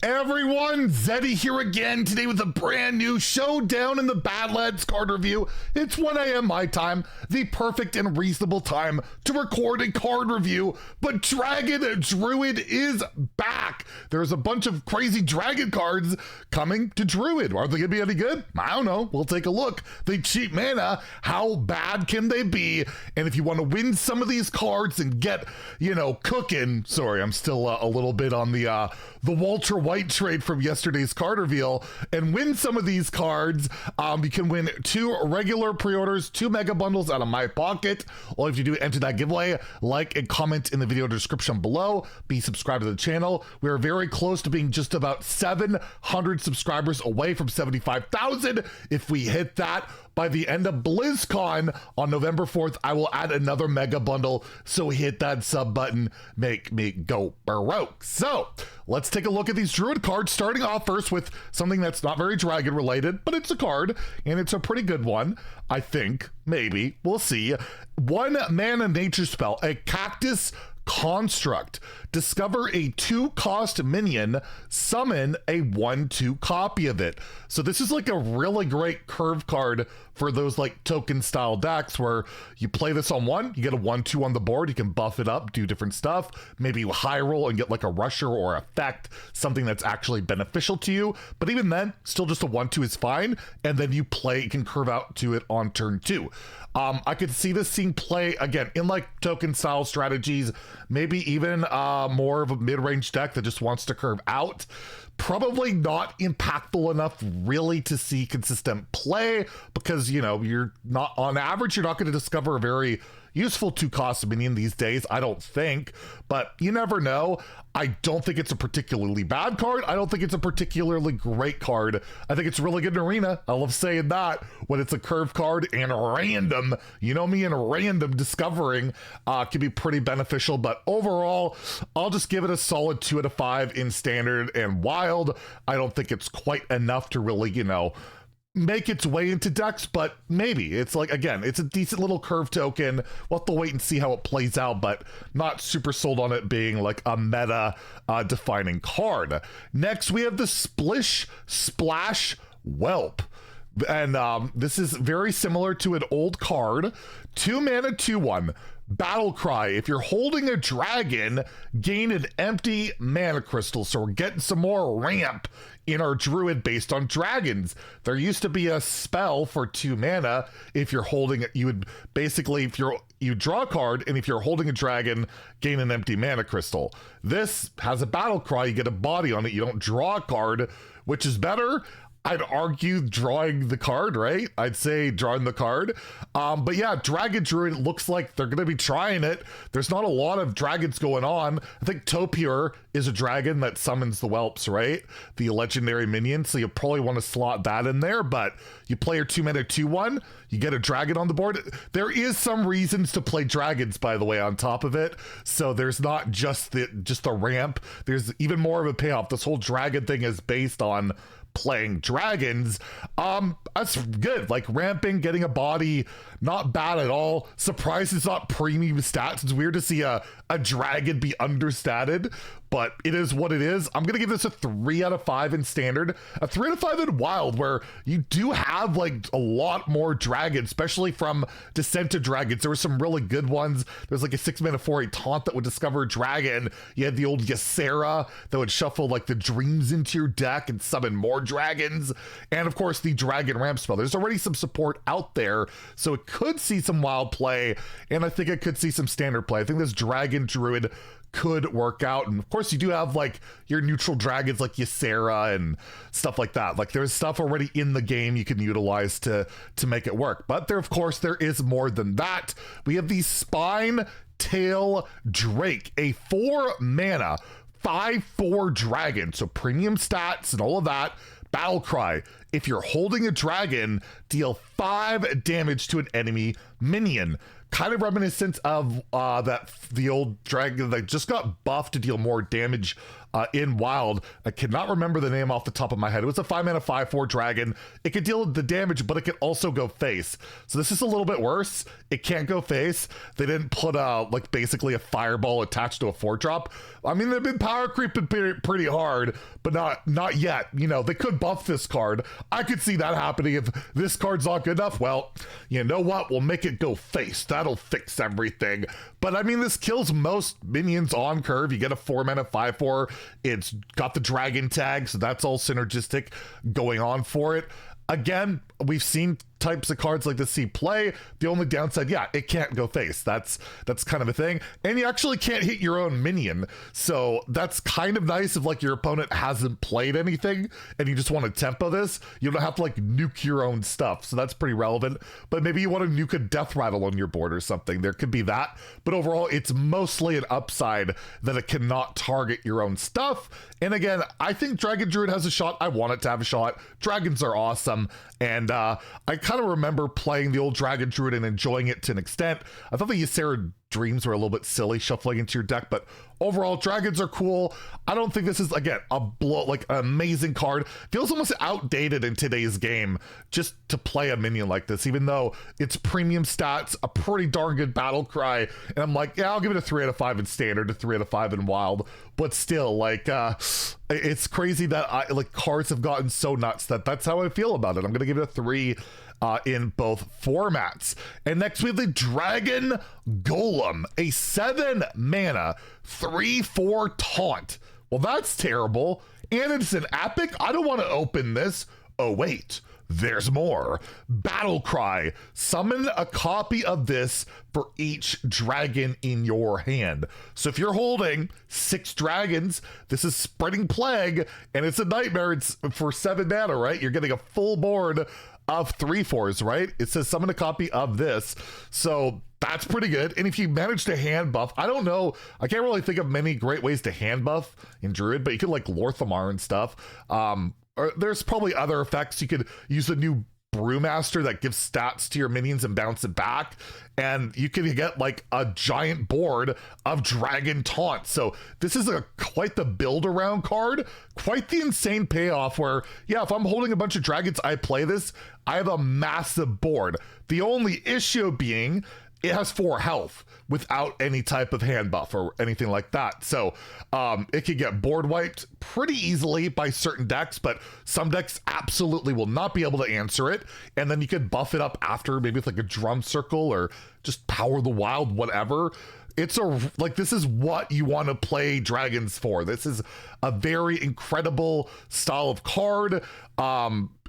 Everyone, Zeddy here again today with a brand new Showdown in the Badlands card review. It's 1 a.m. my time, the perfect and reasonable time to record a card review, but Dragon Druid is back. There's a bunch of crazy dragon cards coming to Druid. Are they gonna be any good? I don't know. We'll take a look. They cheat mana. How bad can they be? And if you want to win some of these cards and get, cooking, sorry, I'm still a little bit on the Walter White trade from yesterday's card reveal, and win some of these cards. You can win 2 regular pre-orders, 2 mega bundles out of my pocket. All if you do enter that giveaway, like and comment in the video description below. Be subscribed to the channel. We are very close to being just about 700 subscribers away from 75,000. If we hit that by the end of BlizzCon on November 4th, I will add another mega bundle. So hit that sub button, make me go baroque. So let's take a look at these Druid cards, starting off first with something that's not very dragon related, but it's a card, and it's a pretty good one, I think. Maybe. We'll see. 1 mana nature spell, a Cactus Construct. Discover a 2-cost minion, summon a 1/2 copy of it. So this is like a really great curve card for those like token style decks where you play this on 1, you get a 1/2 on the board, you can buff it up, do different stuff, maybe you high roll and get like a rusher or effect, something that's actually beneficial to you. But even then, still just a 1/2 is fine, and then you can curve out to it on turn 2. I could see this seeing play again in like token style strategies, maybe even more of a mid-range deck that just wants to curve out. Probably not impactful enough really to see consistent play because, you're not, on average, you're not going to discover a very useful 2-cost minion these days, I don't think, but you never know. I don't think it's a particularly bad card. I don't think it's a particularly great card. I think it's really good in Arena. I love saying that when it's a curve card and random. You know me, and random discovering can be pretty beneficial, but overall, I'll just give it a solid 2 out of 5 in Standard and Wild. I don't think it's quite enough to really, make its way into decks, but maybe. It's like, again, it's a decent little curve token. We'll have to wait and see how it plays out, but not super sold on it being like a meta defining card. Next, we have the Splish Splash Whelp. And this is very similar to an old card. 2 mana, 2/1. Battle Cry. If you're holding a dragon, gain an empty mana crystal. So we're getting some more ramp in our Druid based on dragons. There used to be a spell for 2 mana. If you're holding it, you would basically, you draw a card, and if you're holding a dragon, gain an empty mana crystal. This has a Battle Cry. You get a body on it. You don't draw a card, which is better. I'd argue drawing the card, right? I'd say drawing the card. But yeah, Dragon Druid looks like they're going to be trying it. There's not a lot of dragons going on. I think Topiary is a dragon that summons the whelps, right? The legendary minion. So you probably want to slot that in there, but you play your 2 mana 2/1, you get a dragon on the board. There is some reasons to play dragons, by the way, on top of it. So there's not just the ramp. There's even more of a payoff. This whole dragon thing is based on playing dragons. That's good. Like ramping, getting a body, not bad at all. Surprised it's not premium stats. It's weird to see a dragon be understated, but it is what it is. I'm gonna give this a 3 out of 5 in Standard, a 3 out of 5 in Wild, where you do have like a lot more dragons, especially from Descended Dragons. There were some really good ones. There's like a 6 mana 4/8 taunt that would discover a dragon. You had the old Ysera that would shuffle like the dreams into your deck and summon more dragons, and of course the dragon ramp spell. There's already some support out there, so it could see some Wild play, and I think it could see some Standard play. I think this Dragon Druid could work out, and of course you do have like your neutral dragons like Ysera and stuff like that. Like there's stuff already in the game you can utilize to make it work, but there, of course, there is more than that. We have the Spine Tail Drake, a 4 mana 5/4 dragon, so premium stats and all of that. Battle Cry. If you're holding a dragon, deal 5 damage to an enemy minion. Kind of reminiscent of the old dragon that just got buffed to deal more damage in Wild. I cannot remember the name off the top of my head. It was a 5-mana 5/4 dragon. It could deal the damage, but it could also go face. So this is a little bit worse. It can't go face. They didn't put like basically a fireball attached to a 4-drop. I mean, they've been power creeping pretty hard, but not yet. You know, they could buff this card. I could see that happening if this card's not good enough. Well, you know what? We'll make it go face. That'll fix everything. But I mean, this kills most minions on curve. You get a 4-mana 5/4. It's got the dragon tag, so that's all synergistic going on for it. Again, we've seen types of cards like this see play. The only downside, yeah, it can't go face. That's kind of a thing. And you actually can't hit your own minion. So that's kind of nice if like your opponent hasn't played anything and you just want to tempo this. You don't have to like nuke your own stuff. So that's pretty relevant. But maybe you want to nuke a death rattle on your board or something. There could be that. But overall, it's mostly an upside that it cannot target your own stuff. And again, I think Dragon Druid has a shot. I want it to have a shot. Dragons are awesome. And I kind of remember playing the old Dragon Druid and enjoying it to an extent. I thought the Ysera Dreams were a little bit silly shuffling into your deck, but overall, dragons are cool. I don't think this is, again, an amazing card. Feels almost outdated in today's game just to play a minion like this, even though it's premium stats, a pretty darn good battle cry. And I'm like, yeah, I'll give it a 3 out of 5 in standard, a 3 out of 5 in wild. But still, like, it's crazy that cards have gotten so nuts that's how I feel about it. I'm going to give it a 3 in both formats. And next we have the Dragon Golem, a 7-mana 3/4 taunt. Well, that's terrible. And it's an epic. I don't want to open this. Oh, wait. There's more. Battle Cry. Summon a copy of this for each dragon in your hand. So if you're holding 6 dragons, this is Spreading Plague, and it's a nightmare. It's for 7 mana, right? You're getting a full board of 3/4s, right? It says summon a copy of this. So that's pretty good. And if you manage to hand buff, I don't know, I can't really think of many great ways to hand buff in Druid, but you could like Lorthamar and stuff. Or there's probably other effects. You could use the new Brewmaster that gives stats to your minions and bounce it back. And you can get like a giant board of Dragon Taunt. So this is quite the build around card, quite the insane payoff where, yeah, if I'm holding a bunch of dragons, I play this, I have a massive board. The only issue being it has 4 health without any type of hand buff or anything like that. So it could get board wiped pretty easily by certain decks, but some decks absolutely will not be able to answer it. And then you could buff it up after, maybe with like a drum circle or just power the wild, whatever. It's this is what you want to play dragons for. This is a very incredible style of card.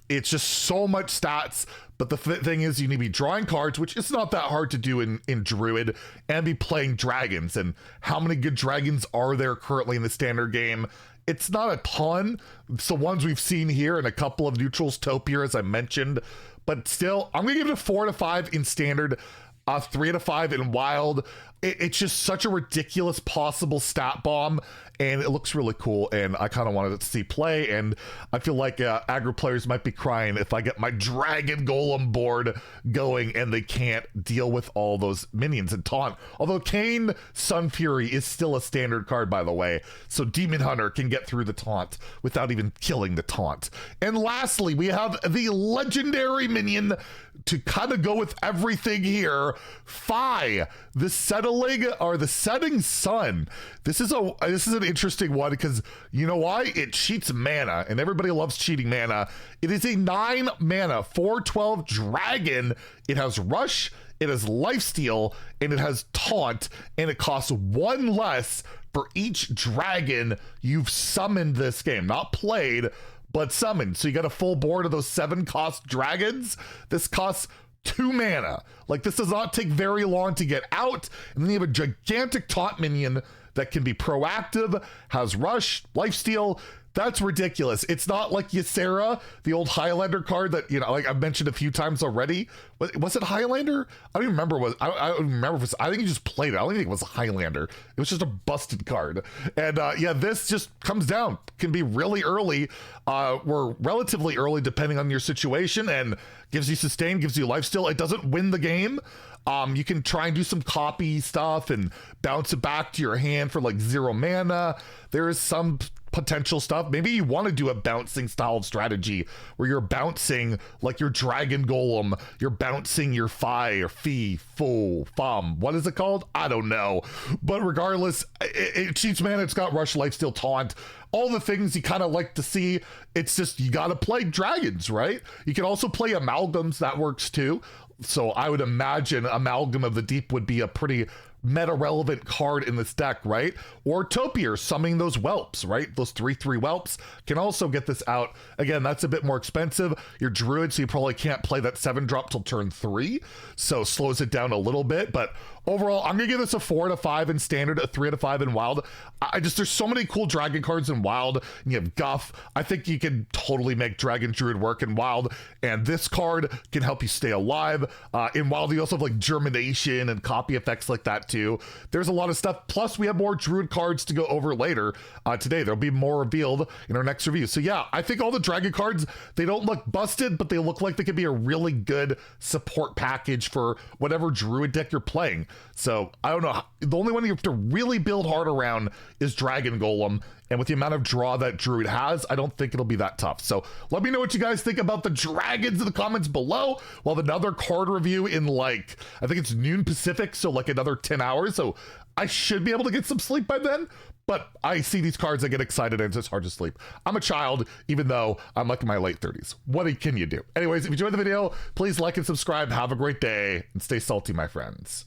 It's just so much stats. But the thing is, you need to be drawing cards, which is not that hard to do in Druid, and be playing dragons. And how many good dragons are there currently in the standard game? It's not a ton. It's the ones we've seen here and a couple of neutrals, Topier, as I mentioned. But still, I'm going to give it a 4 out of 5 in standard, 3 out of 5 in wild. It's just such a ridiculous possible stat bomb, and it looks really cool, and I kind of wanted to see play, and I feel like aggro players might be crying if I get my Dragon Golem board going and they can't deal with all those minions and taunt. Although Kayn Sun Fury is still a standard card, by the way, so Demon Hunter can get through the taunt without even killing the taunt. And lastly, we have the legendary minion to kind of go with everything here, Fi, the setting sun. This is an interesting one because you know why? It cheats mana, and everybody loves cheating mana. It is a 9-mana 4/12 dragon. It has rush, it has lifesteal, and it has taunt, and it costs 1 less for each dragon you've summoned this game. Not played, but summoned. So you got a full board of those 7-cost dragons. This costs 2 mana. Like, this does not take very long to get out. And then you have a gigantic taunt minion that can be proactive, has rush, lifesteal. That's ridiculous. It's not like Ysera, the old Highlander card that, you know, like I've mentioned a few times already. Was it Highlander? I don't even remember. I don't remember if it's, I think you just played it. I don't think it was a Highlander. It was just a busted card. And yeah, this just comes down. Can be really early. We're relatively early depending on your situation, and gives you sustain, gives you lifesteal. It doesn't win the game. You can try and do some copy stuff and bounce it back to your hand for like 0 mana. There is some potential stuff. Maybe you want to do a bouncing style of strategy where you're bouncing like your Dragon Golem, you're bouncing your Fi or Fee, Fo, Fum. What is it called? I don't know. But regardless, it cheats mana, it's got Rush, Lifesteal, Taunt, all the things you kind of like to see. It's just, you got to play dragons, right? You can also play amalgams, that works too. So I would imagine Amalgam of the Deep would be a pretty meta-relevant card in this deck, right? Or Topier, summoning those whelps, right? Those 3/3 whelps can also get this out. Again, that's a bit more expensive. You're Druid, so you probably can't play that 7-drop till turn 3, so slows it down a little bit. But overall, I'm gonna give this a 4 out of 5 in standard, a 3 out of 5 in wild. There's so many cool dragon cards in wild. You have Guff. I think you can totally make Dragon Druid work in wild, and this card can help you stay alive. In wild, you also have like Germination and copy effects like that too. There's a lot of stuff. Plus, we have more Druid cards to go over later today. There'll be more revealed in our next review. So yeah, I think all the dragon cards, they don't look busted, but they look like they could be a really good support package for whatever Druid deck you're playing. So I don't know. The only one you have to really build hard around is Dragon Golem. And with the amount of draw that Druid has, I don't think it'll be that tough. So let me know what you guys think about the dragons in the comments below. We'll have another card review in like, I think it's noon Pacific, so like another 10 hours. So I should be able to get some sleep by then. But I see these cards, I get excited, and it's just hard to sleep. I'm a child, even though I'm like in my late 30s. What can you do? Anyways, if you enjoyed the video, please like and subscribe. Have a great day, and stay salty, my friends.